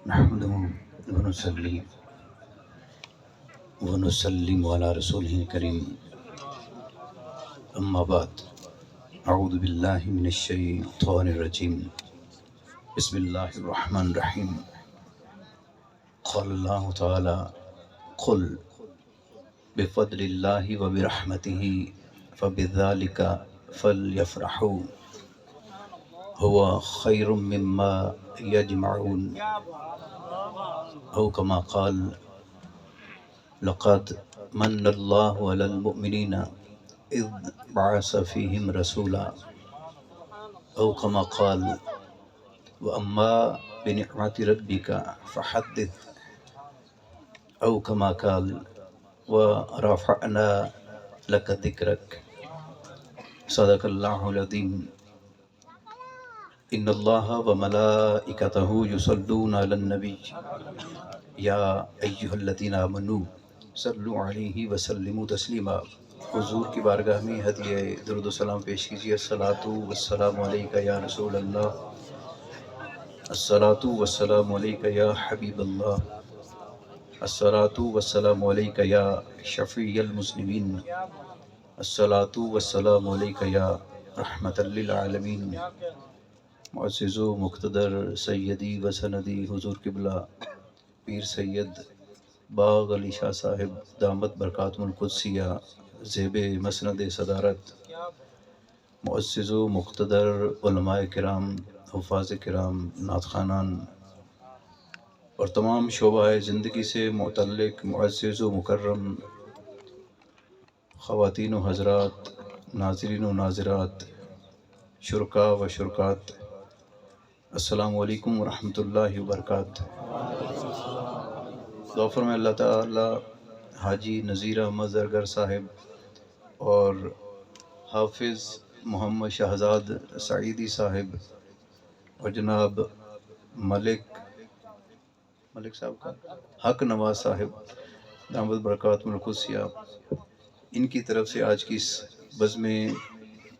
نحمده ونصلي ونسلم على رسوله الكريم أما بعد أعوذ بالله من الشيطان الرجيم بسم الله الرحمن الرحيم قال الله تعالى قل بفضل الله وبرحمته فبذلك فليفرحوا هو خير مما يجمعون أو كما قال لقد من الله على المؤمنين إذ بعث فيهم رسولا أو كما قال وأما بنعمة ربك فحدث أو كما قال ورفعنا لك ذكرك صدق الله العظيم إن الله وملائكته يصلون على النبي یا ایھا الذین آمنوا صلوا علیہ وسلموا تسلیما۔ حضور کی بارگاہ میں ہدیہ درود و سلام پیش کیجیے۔ الصلاۃ والسلام علیک یا رسول اللہ، الصلاۃ والسلام علیک یا حبیب اللہ، الصلاۃ والسلام علیک یا شفیع المذنبین، الصلاۃ والسلام علیک یا رحمۃ للعالمین۔ معزز و مقتدر سیدی و سندی حضور قبلہ پیر سید باغ علی شاہ صاحب دامت برکاتم القدسیہ زیب مسند صدارت، معزز و مقتدر علماء کرام، حفاظ کرام، نعت خوانان اور تمام شعبہ زندگی سے متعلق معزز و مکرم خواتین و حضرات، ناظرین و ناظرات، شرکاء و شرکات، السلام علیکم ورحمۃ اللہ وبرکاتہ۔ دعا فرمائیں اللہ تعالی حاجی نذیر احمد زرگر صاحب اور حافظ محمد شہزاد سعیدی صاحب اور جناب ملک صاحب کا حق نواز صاحب دامت برکاتم القدسیہ، ان کی طرف سے آج کی اس بزم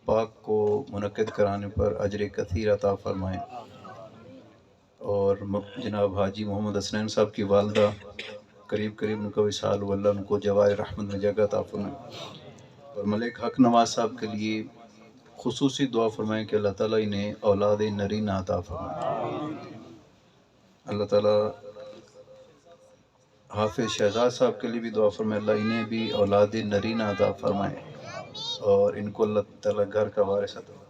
پاک کو منعقد کرانے پر اجر کثیر عطا فرمائیں، اور جناب حاجی محمد حسنین صاحب کی والدہ قریب ان کا وصال ہوا، اللہ ان کو جوار رحمت میں جگہ عطا فرمائیں، اور ملک حق نواز صاحب کے لیے خصوصی دعا فرمائیں کہ اللہ تعالیٰ انہیں اولاد نرینہ عطا فرمائیں۔ اللہ تعالیٰ حافظ شہزاد صاحب کے لیے بھی دعا فرمائیں، اللہ انہیں بھی اولاد نرینہ عطا فرمائیں اور ان کو اللہ تعالیٰ گھر کا وارث عطا فرمائیں۔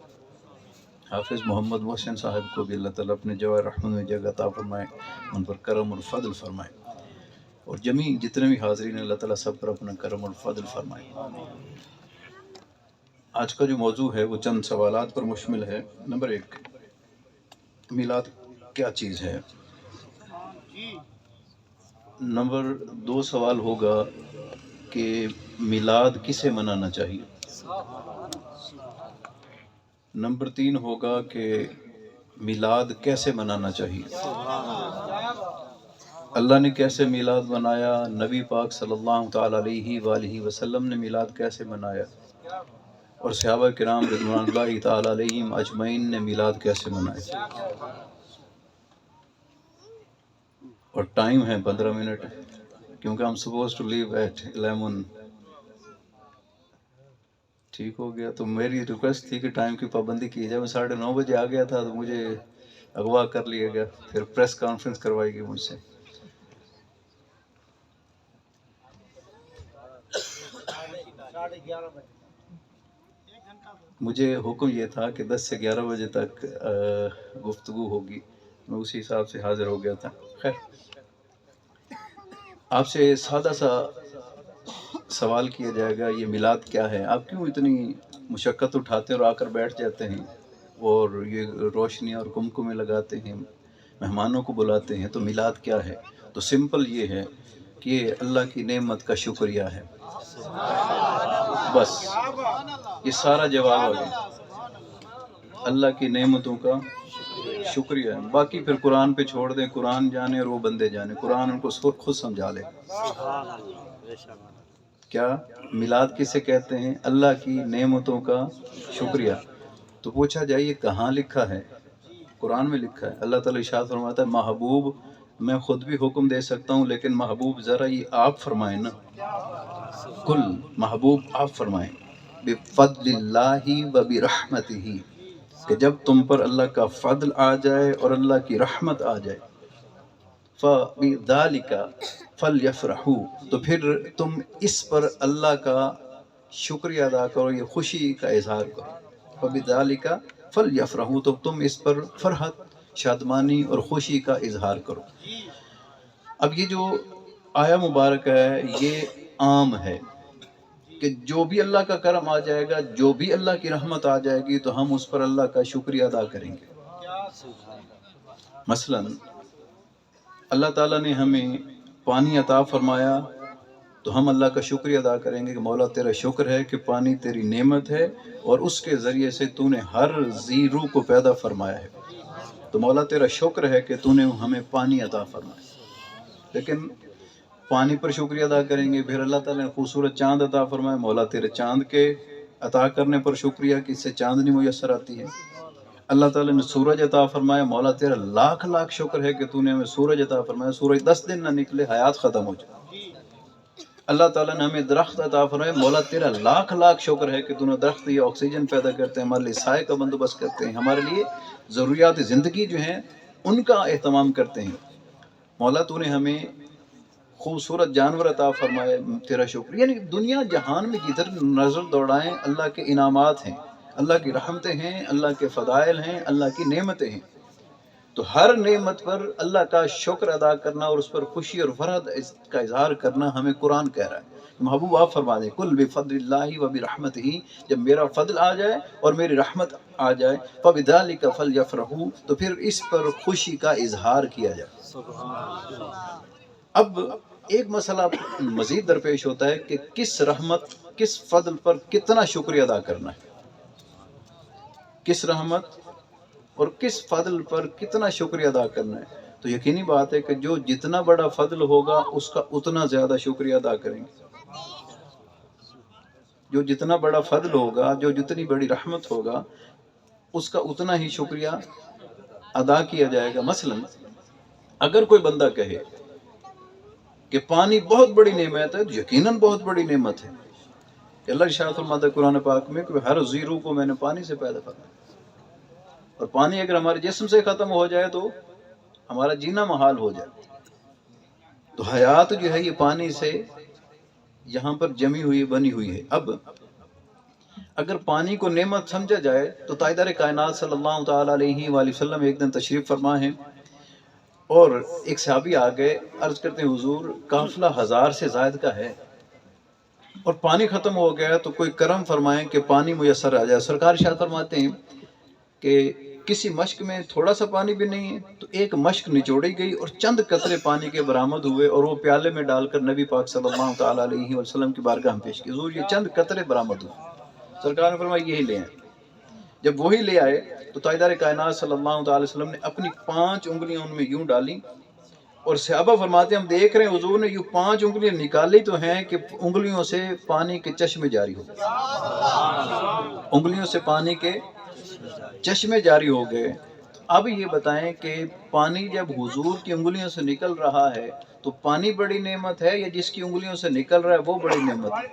حافظ محمد محسن صاحب کو بھی اللہ تعالیٰ اپنے جوار رحمت میں جگہ عطا فرمائے، ان پر کرم اور فضل فرمائے، اور جمیع جتنے بھی حاضرین ہیں اللہ تعالیٰ سب پر اپنا کرم اور فضل فرمائے۔ آج کا جو موضوع ہے وہ چند سوالات پر مشتمل ہے۔ نمبر 1، میلاد کیا چیز ہے؟ نمبر 2 سوال ہوگا کہ میلاد کسے منانا چاہیے؟ نمبر 3 ہوگا کہ میلاد کیسے منانا چاہیے؟ اللہ نے کیسے میلاد منایا؟ نبی پاک صلی اللہ تعالیٰ علیہ وآلہ وسلم نے میلاد کیسے منایا؟ اور صحابہ کرام رضوان اللہ تعالیٰ علیہم اجمعین نے میلاد کیسے منایا؟ اور ٹائم ہے 15 منٹ، کیونکہ ہم سپوز ٹو لیو ایٹ 11۔ ٹھیک ہو گیا؟ تو میری ریکویسٹ تھی کہ ٹائم کی پابندی کی جائے۔ میں 9:30 بجے آ گیا تھا تو مجھے اغوا کر لیا گیا، پھر پریس کانفرنس کروائی گئی مجھ سے۔ مجھے حکم یہ تھا کہ 10 سے 11 بجے تک گفتگو ہوگی، میں اسی حساب سے حاضر ہو گیا تھا۔ خیر، آپ سے سادہ سا سوال کیا جائے گا، یہ میلاد کیا ہے؟ آپ کیوں اتنی مشقت اٹھاتے ہیں اور آ کر بیٹھ جاتے ہیں اور یہ روشنیاں اور کمکمے لگاتے ہیں، مہمانوں کو بلاتے ہیں؟ تو میلاد کیا ہے؟ تو سمپل یہ ہے کہ یہ اللہ کی نعمت کا شکریہ ہے، بس یہ سارا جواب ہے، اللہ کی نعمتوں کا شکریہ ہے۔ باقی پھر قرآن پہ چھوڑ دیں، قرآن جانے اور وہ بندے جانے، قرآن ان کو خود سمجھا لے۔ کیا میلاد کسے کہتے ہیں؟ اللہ کی نعمتوں کا شکریہ۔ تو پوچھا جائے یہ کہاں لکھا ہے؟ قرآن میں لکھا ہے۔ اللہ تعالیٰ ارشاد فرماتا ہے محبوب میں خود بھی حکم دے سکتا ہوں، لیکن محبوب ذرا یہ آپ فرمائیں نا، کل محبوب آپ فرمائیں بفضل اللہ و برحمتہ، کہ جب تم پر اللہ کا فضل آ جائے اور اللہ کی رحمت آ جائے، فَبِذَلِكَ فَلْيَفْرَحُوا، تو پھر تم اس پر اللہ کا شکریہ ادا کرو، یہ خوشی کا اظہار کرو۔ فَبِذَلِكَ فَلْيَفْرَحُوا، تو تم اس پر فرحت، شادمانی اور خوشی کا اظہار کرو۔ اب یہ جو آیا مبارکہ ہے یہ عام ہے کہ جو بھی اللہ کا کرم آ جائے گا، جو بھی اللہ کی رحمت آ جائے گی تو ہم اس پر اللہ کا شکریہ ادا کریں گے۔ مثلا اللہ تعالیٰ نے ہمیں پانی عطا فرمایا تو ہم اللہ کا شکریہ ادا کریں گے کہ مولا تیرا شکر ہے کہ پانی تیری نعمت ہے اور اس کے ذریعے سے تو نے ہر ذی روح کو پیدا فرمایا ہے، تو مولا تیرا شکر ہے کہ تو نے ہمیں پانی عطا فرمایا۔ لیکن پانی پر شکریہ ادا کریں گے، پھر اللہ تعالیٰ نے خوبصورت چاند عطا فرمایا، مولا تیرے چاند کے عطا کرنے پر شکریہ کہ اس سے چاندنی میسر آتی ہے۔ اللہ تعالیٰ نے سورج عطا فرمایا، مولا تیرا لاکھ لاکھ شکر ہے کہ تو نے ہمیں سورج عطا فرمایا، سورج 10 دن نہ نکلے حیات ختم ہو جائے۔ اللہ تعالیٰ نے ہمیں درخت عطا فرمایا، مولا تیرا لاکھ لاکھ شکر ہے کہ تو نے درخت یہ آکسیجن پیدا کرتے ہیں، ہمارے لیے سائے کا بندوبست کرتے ہیں، ہمارے لیے ضروریات زندگی جو ہیں ان کا اہتمام کرتے ہیں۔ مولا تو نے ہمیں خوبصورت جانور عطا فرمائے، تیرا شکر۔ یعنی دنیا جہان میں جدھر نظر دوڑائیں اللہ کے انعامات ہیں، اللہ کی رحمتیں ہیں، اللہ کے فضائل ہیں، اللہ کی نعمتیں ہیں، تو ہر نعمت پر اللہ کا شکر ادا کرنا اور اس پر خوشی اور فرحت کا اظہار کرنا ہمیں قرآن کہہ رہا ہے۔ محبوب آپ فرما دیں کل بفضل اللہ و برحمتہ، جب میرا فضل آ جائے اور میری رحمت آ جائے، فبذلک فلیفرحوا، تو پھر اس پر خوشی کا اظہار کیا جائے۔ اب ایک مسئلہ مزید درپیش ہوتا ہے کہ کس رحمت، کس فضل پر کتنا شکریہ ادا کرنا ہے، کس رحمت اور کس فضل پر کتنا شکریہ ادا کرنا ہے۔ تو یقینی بات ہے کہ جو جتنا بڑا فضل ہوگا اس کا اتنا زیادہ شکریہ ادا کریں گے، جو جتنا بڑا فضل ہوگا، جو جتنی بڑی رحمت ہوگا اس کا اتنا ہی شکریہ ادا کیا جائے گا۔ مثلا اگر کوئی بندہ کہے کہ پانی بہت بڑی نعمت ہے، تو یقیناً بہت بڑی نعمت ہے کہ اللہ ارشاد فرماتا ہے قرآن پاک میں کہ ہر ذی روح کو میں نے پانی سے پیدا فرمایا، اور پانی اگر ہمارے جسم سے ختم ہو جائے تو ہمارا جینا محال ہو جائے۔ تو حیات جو ہے یہ پانی سے یہاں پر جمی ہوئی بنی ہوئی ہے۔ اب اگر پانی کو نعمت سمجھا جائے تو تاجدار کائنات صلی اللہ تعالیٰ علیہ وآلہ وسلم ایک دن تشریف فرما ہیں اور ایک صحابی آگئے، عرض کرتے ہیں حضور قافلہ 1000 سے زائد کا ہے اور پانی ختم ہو گیا، تو کوئی کرم فرمائیں کہ پانی میسر آ جائے۔ سرکار ارشاد فرماتے ہیں کہ کسی مشک میں تھوڑا سا پانی بھی نہیں ہے، تو ایک مشک نچوڑی گئی اور چند قطرے پانی کے برآمد ہوئے اور وہ پیالے میں ڈال کر نبی پاک صلی اللہ تعالیٰ علیہ وسلم کی بارگاہ میں پیش کی، حضور یہ چند قطرے برآمد ہوئے۔ سرکار نے فرمایا یہی لے آئے۔ جب وہی لے آئے تو تاجدار کائنات صلی اللہ تعالیٰ علیہ وسلم نے اپنی 5 انگلیاں ان میں یوں ڈالی، اور صحابہ فرماتے ہیں ہم دیکھ رہے ہیں حضور نے یوں 5 انگلیاں نکالی تو ہیں کہ انگلیوں سے پانی کے چشمے جاری ہو گئے، انگلیوں سے پانی کے چشمے جاری ہو گئے۔ اب یہ بتائیں کہ پانی جب حضور کی انگلیوں سے نکل رہا ہے تو پانی بڑی نعمت ہے یا جس کی انگلیوں سے نکل رہا ہے وہ بڑی نعمت ہے؟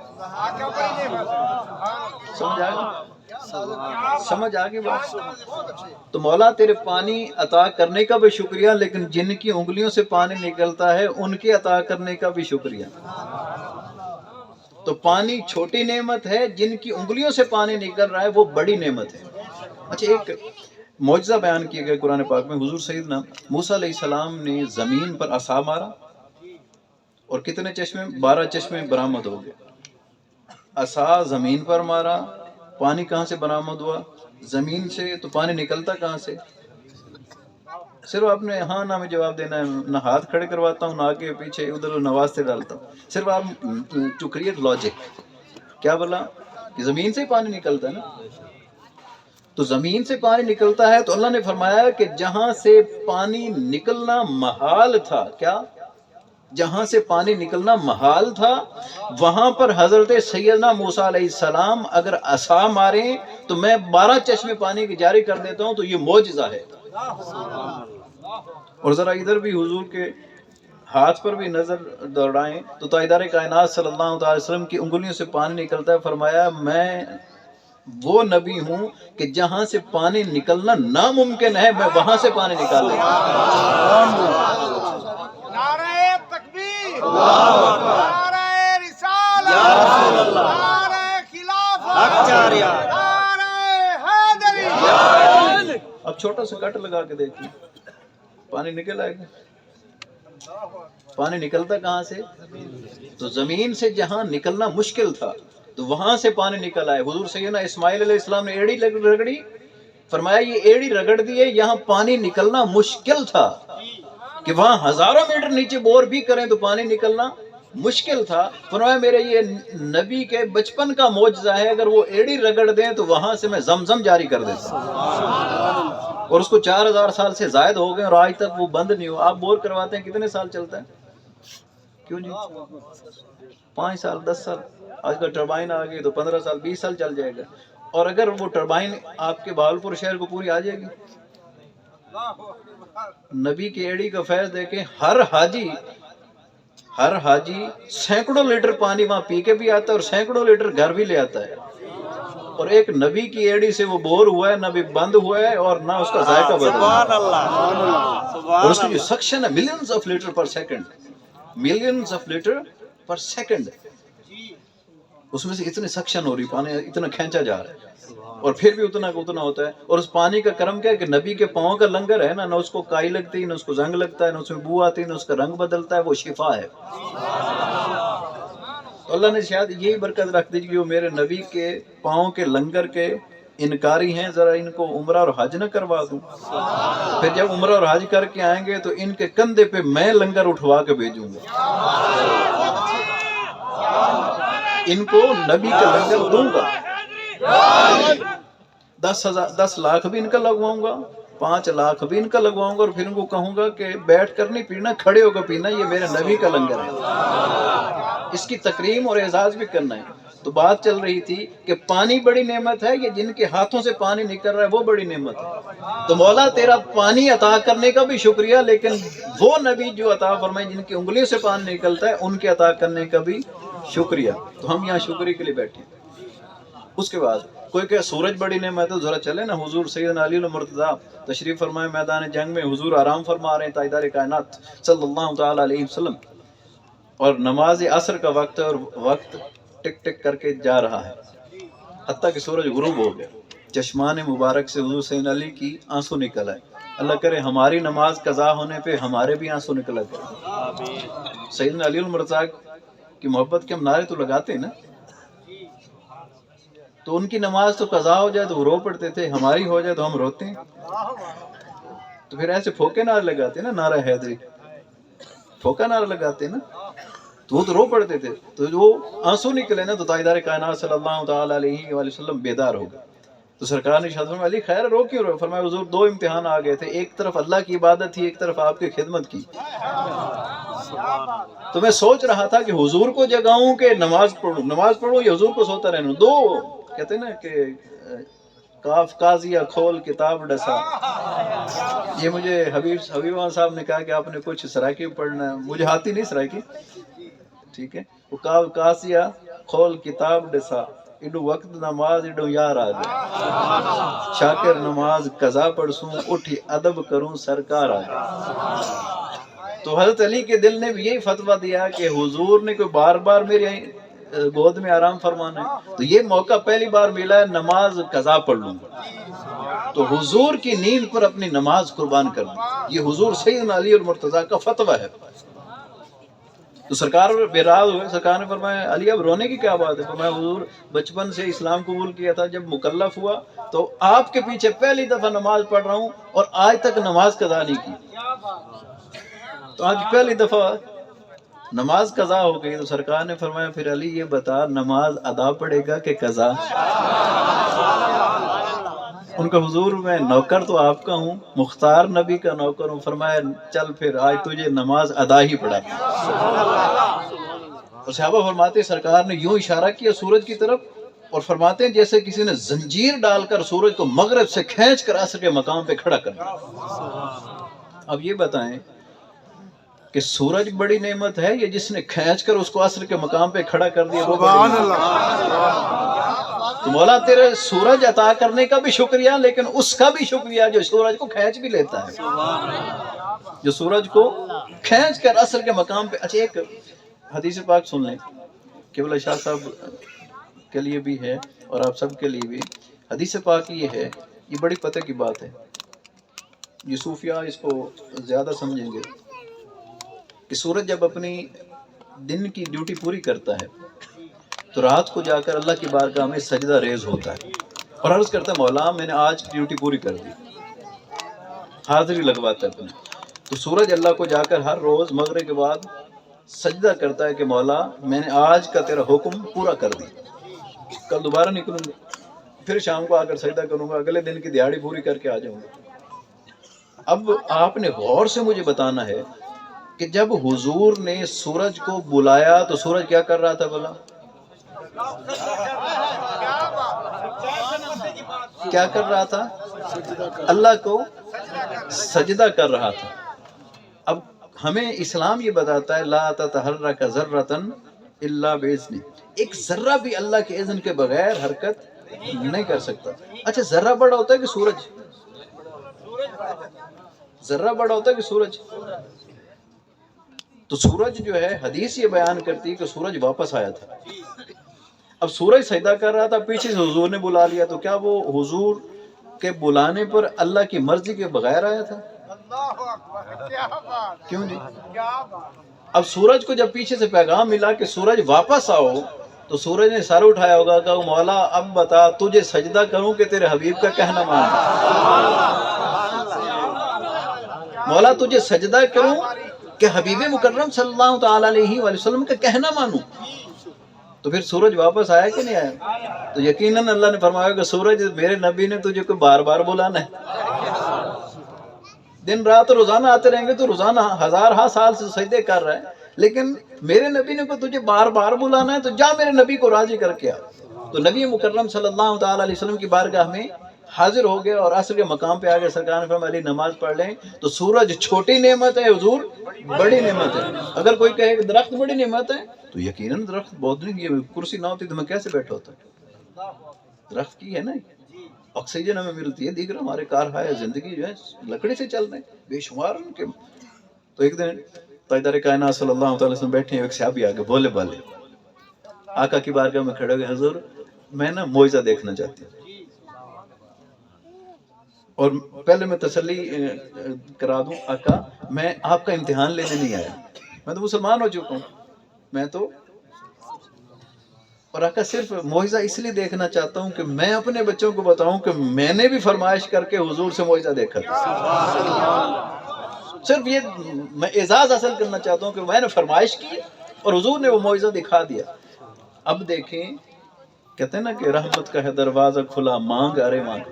سمجھ آگے بات؟ تو مولا تیرے پانی عطا کرنے کا بھی شکریہ، لیکن جن کی انگلیوں سے پانی نکلتا ہے ان کے عطا کرنے کا بھی شکریہ۔ تو پانی چھوٹی نعمت ہے، جن کی انگلیوں سے پانی نکل رہا ہے وہ بڑی نعمت ہے۔ اچھا ایک معجزہ بیان کیا گیا قرآن پاک میں، حضور سیدنا موسیٰ علیہ السلام نے زمین پر عصا مارا اور کتنے چشمے؟ 12 چشمے برآمد ہو گئے۔ عصا زمین پر مارا، پانی کہاں سے برآمد ہوا؟ زمین سے۔ تو پانی نکلتا کہاں سے؟ صرف آپ نے ہاں نہ میں جواب دینا ہے، نہ ہاتھ کھڑے کرواتا ہوں، نہ آگے پیچھے ادھر نوازتے ڈالتا ہوں، صرف آپ ٹو کریٹ لاجک۔ کیا بولا؟ کہ زمین سے پانی نکلتا ہے نا۔ تو زمین سے پانی نکلتا ہے تو اللہ نے فرمایا کہ جہاں سے پانی نکلنا محال تھا، کیا؟ جہاں سے پانی نکلنا محال تھا وہاں پر حضرت سیدنا موسیٰ علیہ السلام اگر عصا ماریں تو میں 12 چشمے پانی کے جاری کر دیتا ہوں، تو یہ معجزہ ہے۔ اور ذرا ادھر بھی حضور کے ہاتھ پر بھی نظر دوڑائیں تو تاجدار کائنات صلی اللہ علیہ وسلم کی انگلیوں سے پانی نکلتا ہے. فرمایا میں وہ نبی ہوں کہ جہاں سے پانی نکلنا ناممکن ہے میں وہاں سے پانی نکال لوں. نعرہ تکبیر، نعرہ رسالت، نعرہ خلافت، نعرہ حیدری. اب چھوٹا سا کٹ لگا کے دیکھیں پانی نکل آئے گا. پانی نکلتا کہاں سے؟ تو زمین سے جہاں نکلنا مشکل تھا تو وہاں سے پانی نکل آئے. حضور سیدنا اسماعیل علیہ السلام نے ایڑی رگڑی، فرمایا یہ ایڑی رگڑ دی ہے، یہاں پانی نکلنا مشکل تھا کہ وہاں ہزاروں میٹر نیچے بور بھی کریں تو پانی نکلنا مشکل تھا. فرمایا میرے یہ نبی کے بچپن کا معجزہ ہے، اگر وہ ایڑی رگڑ دیں تو وہاں سے میں زمزم جاری کر دیتا ہوں. اور اس کو 4000 سال سے زائد ہو گئے اور آج تک وہ بند نہیں ہو. آپ بور کرواتے ہیں کتنے سال چلتا ہے؟ کیوں جی 5 سال 10 سال. آج کل ٹربائن آ گئی تو 15 سال 20 سال چل جائے گا. اور اگر وہ ٹربائن آپ کے بہاولپور شہر کو پوری آ جائے گی. نبی کی ایڑی کا فیض دیکھیں، ہر حاجی سینکڑوں لیٹر پانی وہاں پی کے بھی آتا ہے اور سینکڑوں لیٹر گھر بھی لے آتا ہے. اور ایک نبی کی ایڑی سے وہ بور ہوا ہے، نہ بھی بند ہوا ہے اور نہ اس کا ذائقہ بدلا. اور اس کی جو سکشن ہے millions of litre per second, millions of litre per second, اس میں سے اتنی سکشن ہو رہی، پانی اتنا کھینچا جا رہا ہے اور پھر بھی اتنا ہوتا ہے. اور اس پانی کا کرم کیا ہے کہ نبی کے پاؤں کا لنگر ہے نا، نہ اس کو کائی لگتی، نہ اس کو زنگ لگتا ہے، نہ اس میں بو آتی، نہ اس کا رنگ بدلتا ہے، وہ شفا ہے. تو اللہ نے شاید یہی برکت رکھ دی کہ وہ میرے نبی کے پاؤں کے لنگر کے انکاری ہیں، ذرا ان کو عمرہ اور حج نہ کروا دوں. پھر جب عمرہ اور حج کر کے آئیں گے تو ان کے کندھے پہ میں لنگر اٹھوا کے بھیجوں گا، ان کو نبی کا لنگر دوں گا. 10 لاکھ بھی ان کا لگواؤں گا، 5 لاکھ بھی ان کا لگواؤں گا، اور پھر ان کو کہوں گا کہ بیٹھ کر نہیں پینا، کھڑے ہو کر پینا، یہ میرے نبی کا لنگر ہے. اس کی تکریم اور اعزاز بھی کرنا ہے. تو بات چل رہی تھی کہ پانی بڑی نعمت ہے، یہ جن کے ہاتھوں سے پانی نکل رہا ہے وہ بڑی نعمت ہے. تو مولا تیرا پانی عطا کرنے کا بھی شکریہ، لیکن وہ نبی جو عطا فرمائے جن کی انگلیوں سے پانی نکلتا ہے ان کے عطا کرنے کا بھی شکریہ. تو ہم یہاں شکریہ کے لیے بیٹھے. اس کے بعد کوئی کہ سورج بڑی نعمت ہے، ذرا چلے نا. حضور سیدنا علی المرتضیٰ تشریف فرمائے میدان جنگ میں، حضور آرام فرما رہے ہیں، تاجدار کائنات صلی اللہ تعالی علیہ وسلم، اور نماز عصر کا وقت ہے اور وقت ٹک ٹک کر کے جا رہا ہے، حتیٰ کہ سورج غروب ہو گیا. چشمان مبارک سے حضور سیدنا علی کی آنسو نکل آئے. اللہ کرے ہماری نماز قضا ہونے پہ ہمارے بھی آنسو نکلا کرے. سیدنا علی المرتضیٰ کی محبت کے ہم نعرے تو لگاتے ہیں نا، تو ان کی نماز تو قضا ہو جائے تو وہ رو پڑتے تھے، ہماری ہو جائے تو ہم روتے ہیں. تو پھر ایسے پھوکے نعرے لگاتے ہیں نا، نعرہ حیدری پھوکا نعرہ لگاتے ہیں نا، تو وہ تو رو پڑتے تھے. تو جو آنسو نکلے نا تو تاجدار کائنات صلی اللہ تعالی علیہ وآلہ وسلم بیدار ہو گئے. تو سرکار نے ارشاد فرمایا علی خیر رو کیوں رو؟ فرمایا حضور 2 امتحان آ گئے تھے، ایک طرف اللہ کی عبادت تھی، ایک طرف آپ کی خدمت کی. تو میں سوچ رہا تھا کہ حضور کو جگاؤں کہ نماز پڑھوں یا حضور کو سوتا رہنا. 2 کہتے ہیں نا کہ کاف قاضیہ کھول کتاب ڈسا. یہ مجھے حبیبان صاحب نے کہا کہ آپ نے کچھ سرائکی پڑھنا ہے، مجھے آتی نہیں سرائکی، ٹھیک ہے. وہ کاف قاضیہ کھول کتاب ڈسا، ایڈو وقت نماز ایڈو یار آ جائے، شاکر نماز قضا پڑھسوں اٹھی ادب کروں سرکار آ جائے. تو حضرت علی کے دل نے بھی یہی فتویٰ دیا کہ حضور نے کوئی بار بار میری گود میں آرام فرمانا ہے، تو یہ موقع پہلی بار ملا ہے، نماز قضا پڑھ لوں گا. تو حضور کی نیند پر اپنی نماز قربان کر دی. یہ حضور سیدنا علی المرتضیٰ کا فتویٰ ہے. تو سرکار بیراض ہوئے. سرکار نے فرمایا علی اب رونے کی کیا بات ہے؟ فرمایا حضور بچپن سے اسلام قبول کیا تھا، جب مکلف ہوا تو آپ کے پیچھے پہلی دفعہ نماز پڑھ رہا ہوں اور آج تک نماز قضا نہیں کی. تو آج پہلی دفعہ نماز قضا ہو گئی. تو سرکار نے فرمایا پھر علی یہ بتا نماز ادا پڑے گا کہ قضا؟ ان کا حضور میں نوکر تو آپ کا ہوں، مختار نبی کا نوکر ہوں. فرمایا چل پھر آج تجھے نماز ادا ہی پڑا. اور صحابہ فرماتے سرکار نے یوں اشارہ کیا سورج کی طرف اور فرماتے ہیں جیسے کسی نے زنجیر ڈال کر سورج کو مغرب سے کھینچ کر عصر کے مقام پہ کھڑا کر دیا. اب یہ بتائیں کہ سورج بڑی نعمت ہے یا جس نے کھینچ کر اس کو عصر کے مقام پہ کھڑا کر دیا وہ بڑی نعمت ہے؟ تو مولا تیرے سورج عطا کرنے کا بھی شکریہ، لیکن اس کا بھی شکریہ جو سورج کو کھینچ بھی لیتا ہے، جو سورج کو کھینچ کر عصر کے مقام پہ۔ اچھا ایک حدیث پاک سن لیں، قبلہ شاہ صاحب کے لیے بھی ہے اور آپ سب کے لیے بھی۔ حدیث پاک یہ ہے، یہ بڑی پتہ کی بات ہے، یہ صوفیاء اس کو زیادہ سمجھیں گے کہ سورج جب اپنی دن کی ڈیوٹی پوری کرتا ہے تو رات کو جا کر اللہ کی بارگاہ میں سجدہ ریز ہوتا ہے اور عرض کرتا ہے مولا میں نے آج کی ڈیوٹی پوری کر دی، حاضری لگواتا ہے اپنے۔ تو سورج اللہ کو جا کر ہر روز مغرب کے بعد سجدہ کرتا ہے کہ مولا میں نے آج کا تیرا حکم پورا کر دی، کل دوبارہ نکلوں گا، پھر شام کو آ کر سجدہ کروں گا، اگلے دن کی دیہاڑی پوری کر کے آ جاؤں گا۔ اب آپ نے غور سے مجھے بتانا ہے کہ جب حضور نے سورج کو بلایا تو سورج کیا کر رہا تھا بلا؟ کیا کر رہا تھا؟ اللہ کو سجدہ کر رہا تھا۔ اب ہمیں اسلام یہ بتاتا ہے لا تتحرک ذرۃ الا باذن، ایک ذرہ بھی اللہ کے اذن کے بغیر حرکت نہیں کر سکتا۔ اچھا ذرہ بڑا ہوتا ہے کہ سورج؟ ذرہ بڑا ہوتا ہے کہ سورج؟ تو سورج جو ہے حدیث یہ بیان کرتی ہے کہ سورج واپس آیا تھا۔ اب سورج سجدہ کر رہا تھا، پیچھے سے حضور نے بلا لیا، تو کیا وہ حضور کے بلانے پر اللہ کی مرضی کے بغیر آیا تھا؟ کیوں جی؟ اب سورج کو جب پیچھے سے پیغام ملا کہ سورج واپس آؤ تو سورج نے سر اٹھایا ہوگا کہ مولا اب بتا تجھے سجدہ کروں کہ تیرے حبیب کا کہنا مانوں؟ مولا تجھے سجدہ کروں کہ حبیب مکرم صلی اللہ تعالی علیہ وآلہ وسلم کا کہنا مانوں؟ تو پھر سورج واپس آیا کہ نہیں آیا؟ تو یقیناً اللہ نے فرمایا کہ سورج میرے نبی نے تجھے کوئی بار بار بلانا ہے، دن رات روزانہ آتے رہیں گے تو روزانہ ہزارہ سال سے سجدے کر رہا ہے، لیکن میرے نبی نے کو تجھے بار بار بلانا ہے تو جا میرے نبی کو راضی کر کے آ۔ تو نبی مکرم صلی اللہ تعالی علیہ وسلم کی بارگاہ میں حاضر ہو گئے اور عصر کے مقام پہ آگے سرکار نے فرمایا علی نماز پڑھ لیں۔ تو سورج چھوٹی نعمت ہے، حضور بڑی نعمت ہے۔ اگر کوئی کہے کہ درخت بڑی نعمت ہے تو یقیناً درخت بہت نہیں، یہ کرسی نہ ہوتی تو میں کیسے بیٹھا ہوتا؟ درخت کی ہے نا، آکسیجن ہمیں ملتی ہے، دیگر ہمارے کارہائے زندگی جو ہے لکڑی سے چل رہے ہیں، بے شمار ان کے۔ تو ایک دن تاجدار کائنات صلی اللہ علیہ وسلم بیٹھے ہیں، ایک صحابی آگے بولے بالے آقا کی بارگاہ میں کھڑے ہوئے، حضور میں نا معجزہ دیکھنا چاہتی ہوں، اور پہلے میں تسلی کرا دوں آقا میں آپ کا امتحان لینے نہیں آیا، میں تو مسلمان ہو چکا ہوں، میں تو، اور آقا صرف معجزہ اس لیے دیکھنا چاہتا ہوں کہ میں اپنے بچوں کو بتاؤں کہ میں نے بھی فرمائش کر کے حضور سے معجزہ دیکھا تھا، صرف یہ میں اعزاز حاصل کرنا چاہتا ہوں کہ میں نے فرمائش کی اور حضور نے وہ معجزہ دکھا دیا۔ اب دیکھیں کہتے ہیں نا کہ رحمت کا ہے دروازہ کھلا مانگ ارے مانگ،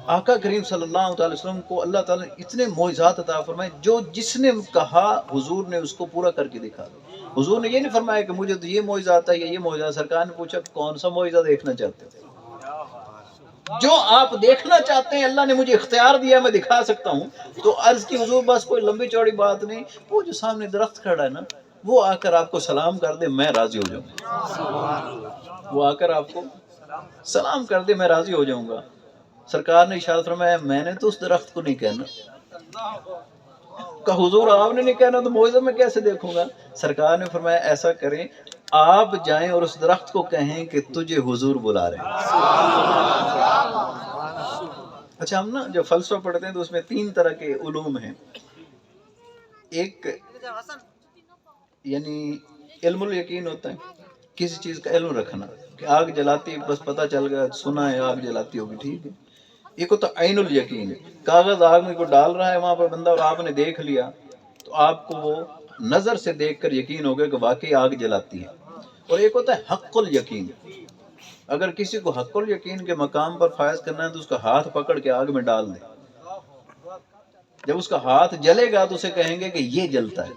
آقا کریم صلی اللہ تعالی وسلم کو اللہ تعالیٰ نے اتنے معجزات عطا فرمائے، جو جس نے کہا حضور نے اس کو پورا کر کے دکھا دیا۔ حضور نے یہ نہیں فرمایا کہ مجھے تو یہ معجزہ آتا ہے یا یہ معجزہ، سرکار نے پوچھا کون سا معجزہ دیکھنا چاہتے ہیں؟ جو آپ دیکھنا چاہتے ہیں اللہ نے مجھے اختیار دیا میں دکھا سکتا ہوں۔ تو عرض کی حضور بس کوئی لمبی چوڑی بات نہیں، وہ جو سامنے درخت کھڑا ہے نا وہ آ کر آپ کو سلام کر دے میں راضی ہو جاؤں گا، وہ آ کر آپ کو سلام کر دے میں راضی ہو جاؤں گا۔ سرکار نے ارشاد فرمایا میں نے تو اس درخت کو نہیں کہنا، کہ حضور آپ نے نہیں کہنا تو معجزہ میں کیسے دیکھوں گا؟ سرکار نے فرمایا ایسا کریں آپ جائیں اور اس درخت کو کہیں کہ تجھے حضور بلا رہے ہیں۔ اچھا ہم نا جو فلسفہ پڑھتے ہیں تو اس میں 3 طرح کے علوم ہیں، ایک یعنی علم الیقین ہوتا ہے، کسی چیز کا علم رکھنا کہ آگ جلاتی بس پتہ چل گیا سنا ہے آگ جلاتی ہوگی ٹھیک ہے۔ ایک ہوتا عین الیقین، کاغذ آگ میں کو ڈال رہا ہے وہاں پر بندہ اور آپ نے دیکھ لیا تو آپ کو وہ نظر سے دیکھ کر یقین ہو گیا کہ واقعی آگ جلاتی ہے۔ اور ایک ہوتا ہے حق الیقین، اگر کسی کو حق الیقین کے مقام پر فائز کرنا ہے تو اس کا ہاتھ پکڑ کے آگ میں ڈال دے، جب اس کا ہاتھ جلے گا تو اسے کہیں گے کہ یہ جلتا ہے۔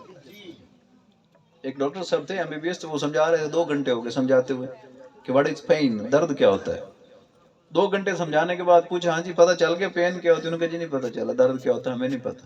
ایک ڈاکٹر صاحب تھے MBBS تو وہ سمجھا رہے تھے، 2 گھنٹے ہو گئے سمجھاتے ہوئے کہ واٹ از پین، درد کیا ہوتا ہے۔ 2 گھنٹے سمجھانے کے بعد پوچھا ہاں جی پتہ چل گیا پین کیا ہوتی ہے؟ انہوں نے کہا جی نہیں پتہ چلا، درد کیا ہوتا ہے ہمیں نہیں پتہ۔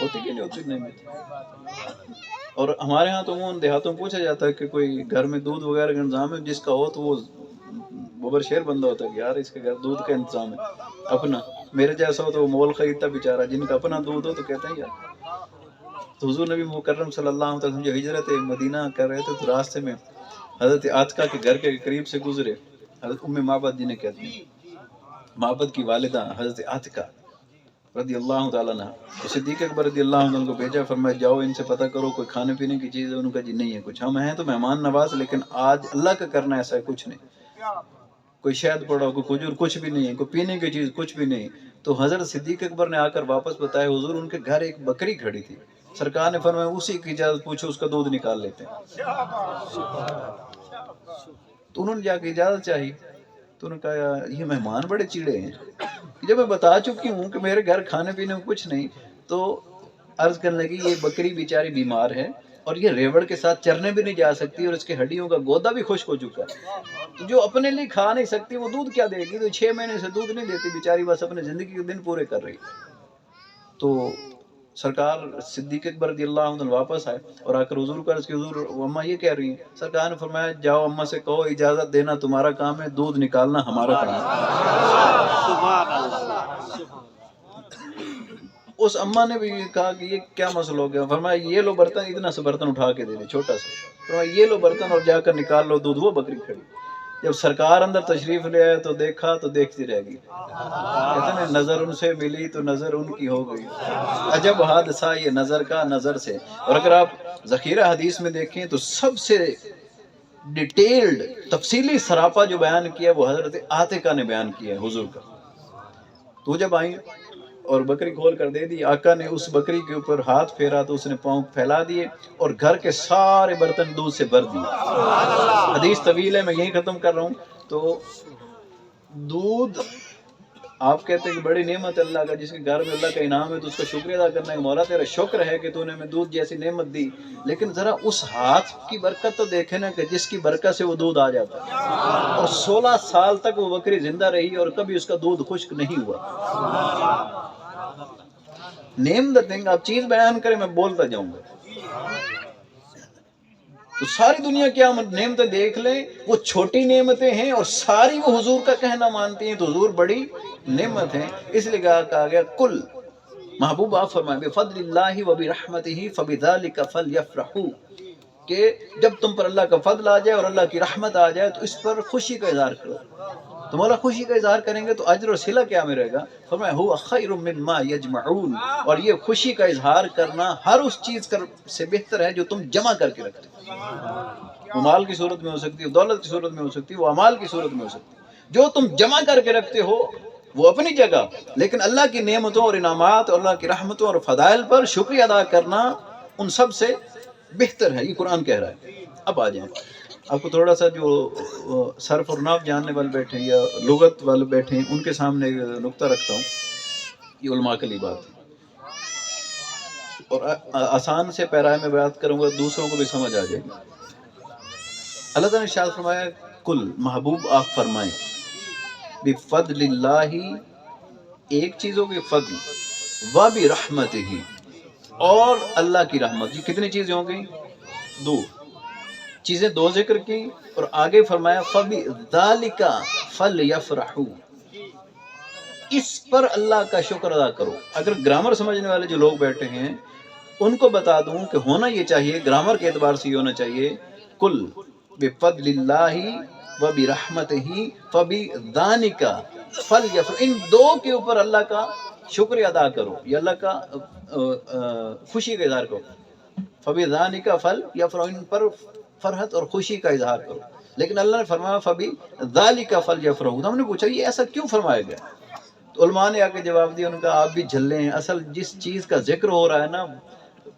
ہوتی کہ نہیں ہوتی نعمت؟ اور ہمارے ہاں تو عموماً دیہاتوں میں پوچھا جاتا ہے کہ کوئی گھر میں دودھ وغیرہ کا انتظام ہے، جس کا ہو تو وہ ببر شیر بندہ ہوتا ہے کہ یار اس کے گھر دودھ کا انتظام ہے اپنا. میرے جیسا ہو تو وہ مول خریدتا بیچارہ، جن کا اپنا دودھ ہو تو کہتے ہیں یار. تو حضور نبی مکرم صلی اللہ علیہ وسلم جو ہجرت مدینہ کر رہے تھے تو راستے میں حضرت عاتقہ کے گھر کے قریب سے گزرے. حضرت ام معبد جنہیں کہتے ہیں، معبد کی والدہ حضرت عاتقہ رضی اللہ تعالیٰ عنہ. تو صدیق اکبر رضی اللہ عنہ کو بھیجا، فرمایا جاؤ ان سے پتہ کرو کوئی کھانے پینے کی چیز ہے. انہوں نے کہا جی نہیں ہے کچھ، ہم ہیں تو مہمان نواز لیکن آج اللہ کا کرنا ایسا ہے کچھ نہیں. کوئی شہد پڑا، کوئی کھجور، کچھ بھی نہیں ہے، کوئی پینے کی چیز کچھ بھی نہیں. تو حضرت صدیق اکبر نے آ کر واپس بتایا حضور ان کے گھر ایک بکری کھڑی تھی. سرکار نے فرمایا اسی کی اجازت پوچھو، اس کا دودھ نکال لیتے ہیں. تو انہوں نے جا کے اجازت چاہی. تو انہوں نے کہا یہ مہمان بڑے چیڑے ہیں، جب میں بتا چکی ہوں کہ میرے گھر کھانے پینے میں کچھ نہیں. تو عرض کرنے لگی یہ بکری بیچاری بیمار ہے اور یہ ریوڑ کے ساتھ چرنے بھی نہیں جا سکتی اور اس کے ہڈیوں کا گودا بھی خشک ہو چکا ہے. تو جو اپنے لیے کھا نہیں سکتی وہ دودھ کیا دے گی؟ تو 6 مہینے سے دودھ نہیں دیتی بیچاری، بس اپنے زندگی کے دن پورے کر رہی. تو سرکار صدیق اکبر رضی اللہ عنہ واپس آئے اور آ کر حضور کو عرض کی حضور اماں یہ کہہ رہی ہیں. سرکار نے فرمایا جاؤ اماں سے کہو اجازت دینا تمہارا کام ہے، دودھ نکالنا ہمارا کام ہے. سبحان اللہ. اس اماں نے بھی کہا کہ یہ کیا مسئلہ ہو گیا؟ فرمایا یہ لو برتن، اتنا سا برتن اٹھا کے دے دے چھوٹا سا. فرمایا یہ لو برتن اور جا کر نکال لو دودھ. وہ بکری کھڑی. جب سرکار اندر تشریف لے آئے تو دیکھا تو دیکھتی رہ گئی. کہتے ہیں نظر ان سے ملی تو نظر ان کی ہو گئی. عجب حادثہ یہ نظر کا نظر سے. اور اگر آپ ذخیرہ حدیث میں دیکھیں تو سب سے ڈیٹیلڈ تفصیلی سراپا جو بیان کیا وہ حضرت عاتقہ نے بیان کیا ہے حضور کا. تو جب آئیں اور بکری کھول کر دے دی، آقا نے اس بکری کے اوپر ہاتھ پھیرا تو اس نے پاؤں پھیلا دیے اور گھر کے سارے برتن دودھ سے بھر دیے. حدیث طویل ہے، میں یہیں ختم کر رہا ہوں. تو دودھ آپ کہتے ہیں کہ بڑی نعمت اللہ کا، جس کے گھر میں اللہ کا انعام ہے تو اس کا شکریہ ادا کرنا ہے. مولا تیرا شکر ہے کہ تو نے ہمیں دودھ جیسی نعمت دی، لیکن ذرا اس ہاتھ کی برکت تو دیکھے نا کہ جس کی برکت سے وہ دودھ آ جاتا ہے. اور 16 سال تک وہ بکری زندہ رہی اور کبھی اس کا دودھ خشک نہیں ہوا. نیم دا تھنگ. آپ چیز بیان کریں میں بولتا جاؤں گا. تو ساری دنیا کیا نعمتیں دیکھ لیں، وہ چھوٹی نعمتیں ہیں اور ساری وہ حضور کا کہنا مانتی ہیں تو حضور بڑی نعمت ہیں. اس لیے کہا گیا کل محبوب آپ فرمائیں بفضل اللہ وبرحمتہ فبذلک فلیفرحوا، کہ جب تم پر اللہ کا فضل آ جائے اور اللہ کی رحمت آ جائے تو اس پر خوشی کا اظہار کرو. تمہارا خوشی کا اظہار کریں گے تو اجر و صلہ کیا ملے گا؟ فرمایا هو خیر مما یجمعون، اور یہ خوشی کا اظہار کرنا ہر اس چیز سے بہتر ہے جو تم جمع کر کے رکھتے ہو. وہ مال کی صورت میں ہو سکتی ہے، دولت کی صورت میں ہو سکتی ہے، وہ اعمال کی صورت میں ہو سکتی ہے. جو تم جمع کر کے رکھتے ہو وہ اپنی جگہ، لیکن اللہ کی نعمتوں اور انعامات اور اللہ کی رحمتوں اور فضائل پر شکریہ ادا کرنا ان سب سے بہتر ہے. یہ قرآن کہہ رہا ہے. اب آ جائیں آپ کو تھوڑا سا جو صرف اور نحو جاننے والے بیٹھے ہیں یا لغت والے بیٹھے ہیں ان کے سامنے ایک نقطہ رکھتا ہوں. یہ علماء کے لیے بات ہے اور آسان سے پیرائے میں بات کروں گا، دوسروں کو بھی سمجھ آ جائے گی. اللہ تعالیٰ نے ارشاد فرمایا کل محبوب آپ فرمائیں بفضل اللہ، ایک چیز ہوگی فضل، وبرحمتہ، اور اللہ کی رحمت. یہ کتنی چیزیں ہوں گئی؟ 2 چیزیں، 2 ذکر کی اور آگے فرمایا فبذالک فلیفرحوا، اس پر اللہ کا شکر ادا کرو. اگر گرامر سمجھنے والے جو لوگ بیٹھے ہیں ان کو بتا دوں کہ ہونا یہ چاہیے، گرامر کے اعتبار سے یہ ہونا چاہیے کل بفضل اللہ وبرحمتہ فبذالک فلیفرحوا، ان 2 کے اوپر اللہ کا شکر ادا کرو، یہ اللہ کا خوشی کا اظہار کرو. فبذالک فلیفرحوا، ان پر فرحت اور خوشی کا اظہار کرو. لیکن اللہ نے فرمایا فبذالک فلیفرحوا. تو ہم نے پوچھا یہ ایسا کیوں فرمایا گیا؟ تو علماء نے آ کے جواب دیا، ان کا آپ بھی جھلے ہیں. اصل جس چیز کا ذکر ہو رہا ہے نا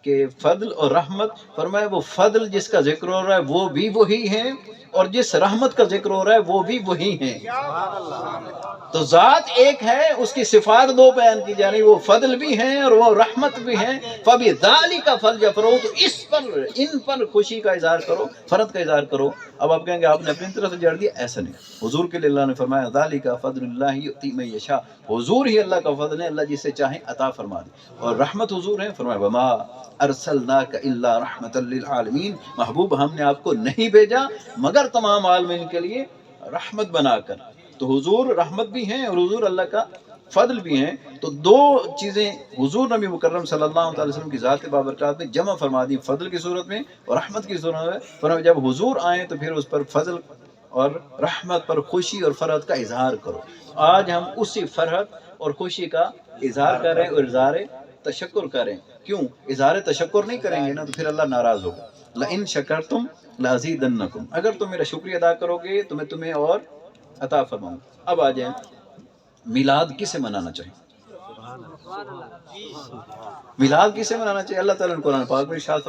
کہ فضل اور رحمت، فرمایا وہ فضل جس کا ذکر ہو رہا ہے وہ بھی وہی ہیں، اور جس رحمت کا ذکر ہو رہا ہے وہ بھی وہی ہیں۔ تو ذات ایک ہے، اس کی صفات دو بیان کی جا رہی، وہ فضل بھی ہیں اور وہ رحمت بھی ہیں۔ فَبِذَلِكَ فَلْيَفْرَحُوا، تو اس پر، ان پر خوشی کا اظہار کرو، فرحت کا اظہار کرو۔ اب آپ کہیں گے آپ نے اپنی طرف سے جڑ دیا، ایسا نہیں، حضور کے لیے اللہ نے فرمایا ذَلِكَ فَضْلُ اللَّهِ يُؤْتِي مَن يَشَاءُ، حضور ہی اللہ کا فضل ہے، اللہ جسے چاہے عطا فرما دے۔ اور رحمت حضور ہیں، فرمایا وَمَا أَرْسَلْنَاكَ إِلَّا رَحْمَةً لِّلْعَالَمِينَ، محبوب ہم نے آپ کو نہیں بھیجا مگر تمام عالمین کے لیے رحمت بنا کر۔ تو حضور رحمت بھی ہیں اور حضور اللہ کا فضل بھی ہیں۔ تو دو چیزیں حضور نبی مکرم صلی اللہ علیہ وسلم کی ذات بابرکات میں جمع فرما دی، فضل کی صورت میں اور رحمت کی صورت میں۔ فرمایا جب حضور آئیں تو پھر اس پر فضل اور رحمت پر خوشی اور فرحت کا اظہار کرو۔ آج ہم اسی فرحت اور خوشی کا اظہار کریں اور اظہار تشکر کریں۔ کیوں اظہار تشکر نہیں کریں گے نا تو پھر اللہ ناراض ہوگا۔ لَإِن شَكَرْتُمْ لَأَزِيدَنَّكُمْ، اگر تم میرا شکریہ ادا کرو گے تو میں تمہیں اور عطا فرماؤں۔ اب آ جائیں میلاد کسے منانا چاہیے؟ میلاد کسے منانا چاہیے؟ اللہ تعالیٰ نے قرآن پاک میں ارشاد